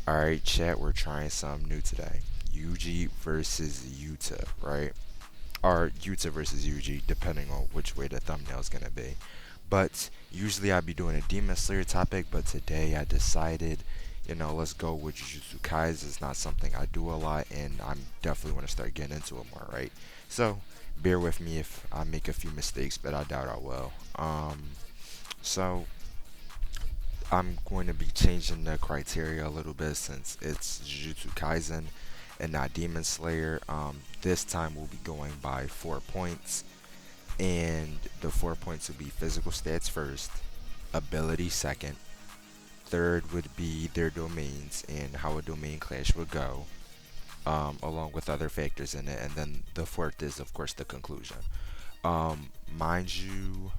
Alright, chat, we're trying something new today. Yuji versus Yuta, right? Or Yuta versus Yuji, depending on which way the thumbnail is gonna be. But usually I'd be doing a Demon Slayer topic, but today I decided, let's go with Jujutsu Kaisen. It's not something I do a lot, and I'm definitely want to start getting into it more, right? So bear with me if I make a few mistakes, but I doubt I will. So I'm going to be changing the criteria a little bit since it's Jujutsu Kaisen and not Demon Slayer. This time we'll be going by 4 points, and the 4 points will be physical stats first, ability second, third would be their domains and how a domain clash would go, along with other factors in it, and then the fourth is, of course, the conclusion. Mind you,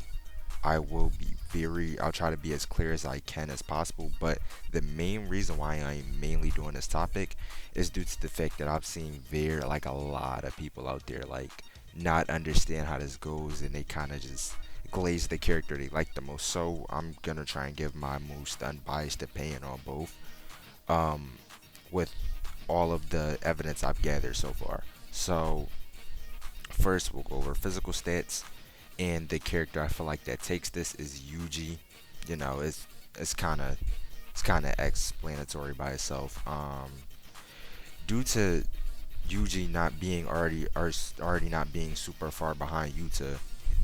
I'll try to be as clear as I can as possible, but the main reason why I'm mainly doing this topic is due to the fact that I've seen like a lot of people out there, like, not understand how this goes, and they kind of just glaze the character they like the most. So I'm gonna try and give my most unbiased opinion on both, um, with all of the evidence I've gathered so far. So first, we'll go over physical stats, and the character I feel like that takes this is Yuji. You know, it's kind of explanatory by itself. Due to Yuji not being already not being super far behind Yuta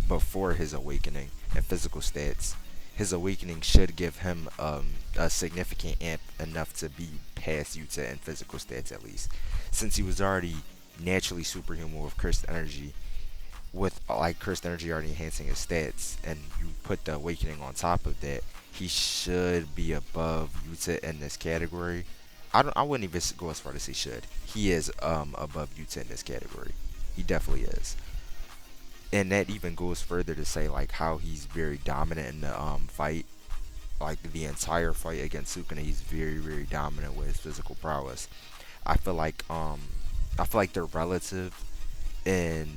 before his awakening and physical stats, his awakening should give him a significant amp enough to be past Yuta in physical stats at least, since he was already naturally superhuman with cursed energy, with like cursed energy already enhancing his stats, and you put the awakening on top of that, he should be above Yuta in this category. I wouldn't even go as far to say should. He is above Yuta in this category. He definitely is. And that even goes further to say like how he's very dominant in the fight. Like the entire fight against Sukuna, he's very dominant with his physical prowess. I feel like um I feel like they're relative in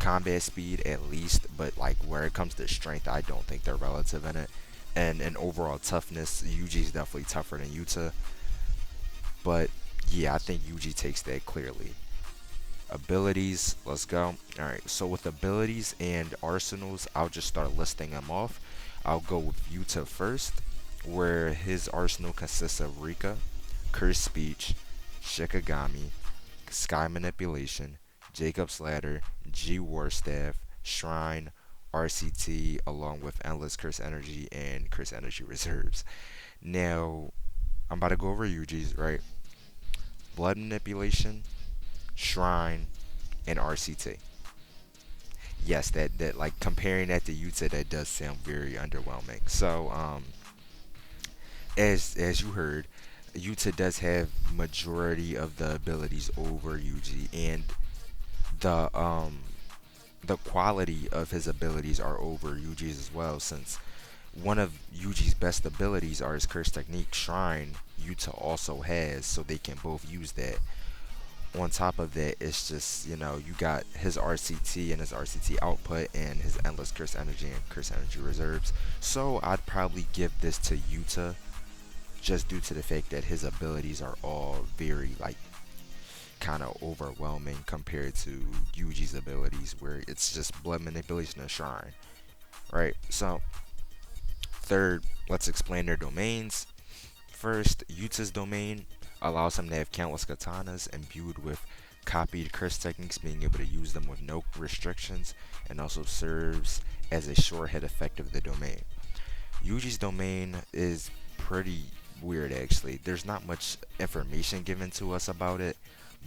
combat speed at least, but like where it comes to strength, I don't think they're relative in it. And in overall toughness, Yuji's definitely tougher than Yuta, but yeah, I think Yuji takes that clearly. Abilities, let's go. Alright, so with abilities and arsenals, I'll just start listing them off. I'll go with Yuta first, where his arsenal consists of Rika, Curse Speech, Shikigami, Sky Manipulation, Jacob's Ladder, G War Staff, Shrine, RCT, along with Endless Curse Energy and Curse Energy Reserves. Now, I'm about to go over Yuji's, right? Blood Manipulation, Shrine, and RCT. Yes, that like comparing that to Yuta, that does sound very underwhelming. So, as you heard, Yuta does have majority of the abilities over Yuji, and the um the quality of his abilities are over Yuji's as well, since one of Yuji's best abilities are his curse technique Shrine. Yuta also has, so they can both use that. On top of that, it's just, you got his RCT and his RCT output and his endless curse energy and curse energy reserves. So I'd probably give this to Yuta, just due to the fact that his abilities are all very like kind of overwhelming compared to Yuji's abilities, where it's just blood manipulation and shrine, right? So third, let's explain their domains. First, Yuta's domain allows him to have countless katanas imbued with copied curse techniques, being able to use them with no restrictions, and also serves as a sure hit effect of the domain. Yuji's domain is pretty weird actually. There's not much information given to us about it,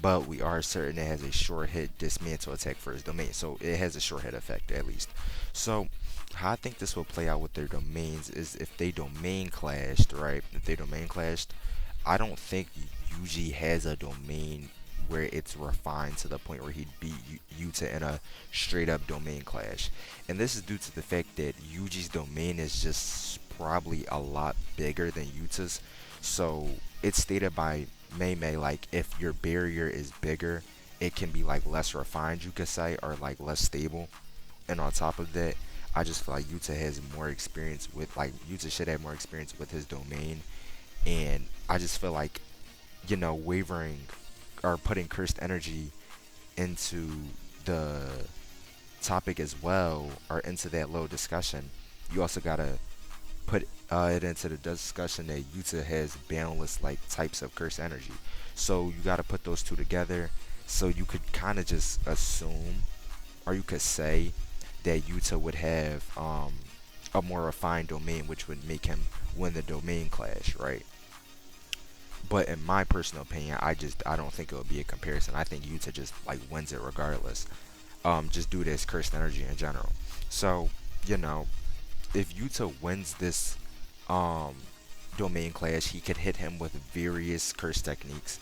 but we are certain it has a short hit dismantle attack for his domain. So it has a short hit effect at least. So how I think this will play out with their domains is if they domain clashed, right? If they domain clashed, I don't think Yuji has a domain where it's refined to the point where he'd beat Yuta in a straight up domain clash. And this is due to the fact that Yuji's domain is just probably a lot bigger than Yuta's. So it's stated by Mei Mei like if your barrier is bigger, it can be like less refined, you could say, or like less stable. And on top of that, I just feel like Yuta has more experience with, like, Yuta should have more experience with his domain, and I just feel like wavering or putting cursed energy into the topic as well, or into that little discussion, you also gotta put it into the discussion that Yuta has boundless like types of cursed energy. So you gotta put those two together. So you could kind of just assume, or you could say that Yuta would have a more refined domain, which would make him win the domain clash, right? But in my personal opinion, I don't think it would be a comparison. I think Yuta just like wins it regardless. Just due to his cursed energy in general. So, you know, if Yuta wins this um domain clash, he could hit him with various curse techniques.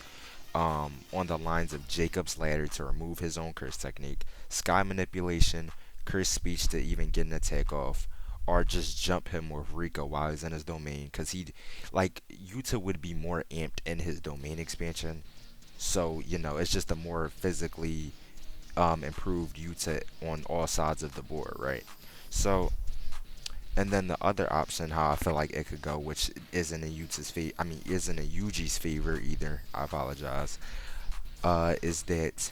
On the lines of Jacob's ladder to remove his own curse technique, sky manipulation, curse speech to even get an attack off, or just jump him with Rika while he's in his domain. Because like, Yuta would be more amped in his domain expansion. So, it's just a more physically improved Yuta on all sides of the board, right? So, and then the other option, how I feel like it could go, which isn't in Yuta's favor, I mean, isn't in Yuji's favor either. I apologize. Is that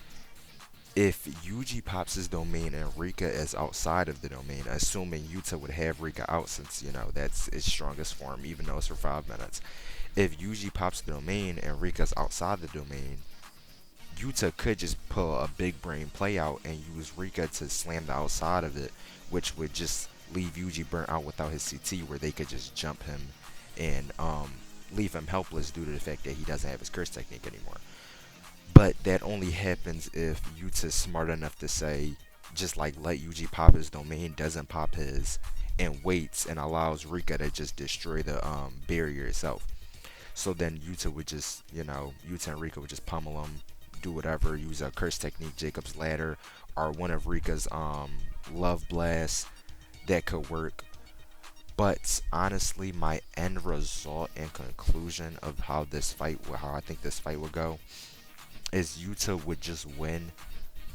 if Yuji pops his domain and Rika is outside of the domain, assuming Yuta would have Rika out since that's its strongest form, even though it's for 5 minutes. If Yuji pops the domain and Rika's outside the domain, Yuta could just pull a big brain play out and use Rika to slam the outside of it, which would just leave Yuji burnt out without his CT, where they could just jump him and leave him helpless due to the fact that he doesn't have his curse technique anymore. But that only happens if Yuta's smart enough to say, just like let Yuji pop his domain, doesn't pop his, and waits and allows Rika to just destroy the barrier itself. So then Yuta would just, Yuta and Rika would just pummel him, do whatever, use a curse technique, Jacob's ladder, or one of Rika's love blasts that could work. But honestly, my end result and conclusion of how I think this fight would go, is Yuta would just win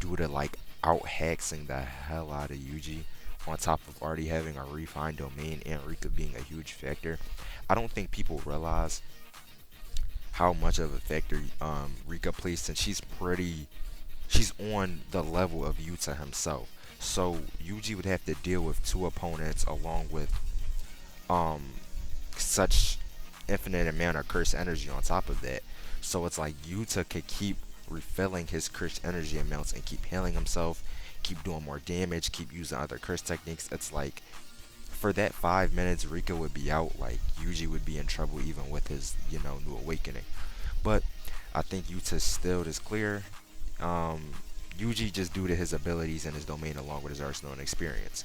due to like out hexing the hell out of Yuji, on top of already having a refined domain and Rika being a huge factor. I don't think people realize how much of a factor Rika plays, since she's on the level of Yuta himself. So Yuji would have to deal with two opponents along with um such infinite amount of curse energy on top of that. So it's like Yuta could keep refilling his curse energy amounts and keep healing himself, keep doing more damage, keep using other curse techniques. It's like for that 5 minutes, Rika would be out. Like Yuji would be in trouble even with his new awakening. But I think Yuta still is clear. Yuji just due to his abilities and his domain along with his arsenal and experience.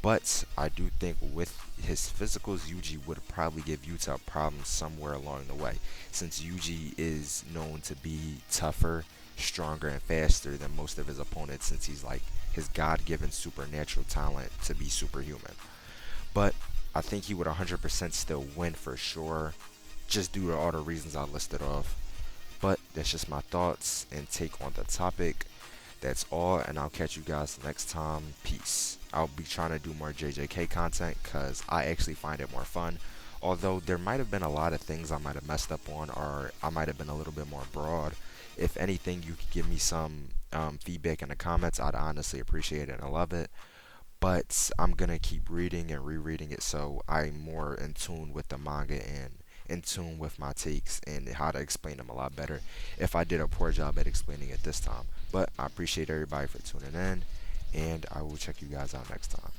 But I do think with his physicals, Yuji would probably give Yuta a problem somewhere along the way, since Yuji is known to be tougher, stronger, and faster than most of his opponents, since he's like his God-given supernatural talent to be superhuman. But I think he would 100% still win for sure, just due to all the reasons I listed off. But that's just my thoughts and take on the topic. That's all, and I'll catch you guys next time. Peace. I'll be trying to do more JJK content because I actually find it more fun. Although there might have been a lot of things I might have messed up on, or I might have been a little bit more broad. If anything, you could give me some feedback in the comments. I'd honestly appreciate it and I love it. But I'm gonna keep reading and rereading it, so I'm more in tune with the manga and in tune with my takes and how to explain them a lot better, if I did a poor job at explaining it this time. But I appreciate everybody for tuning in, and I will check you guys out next time.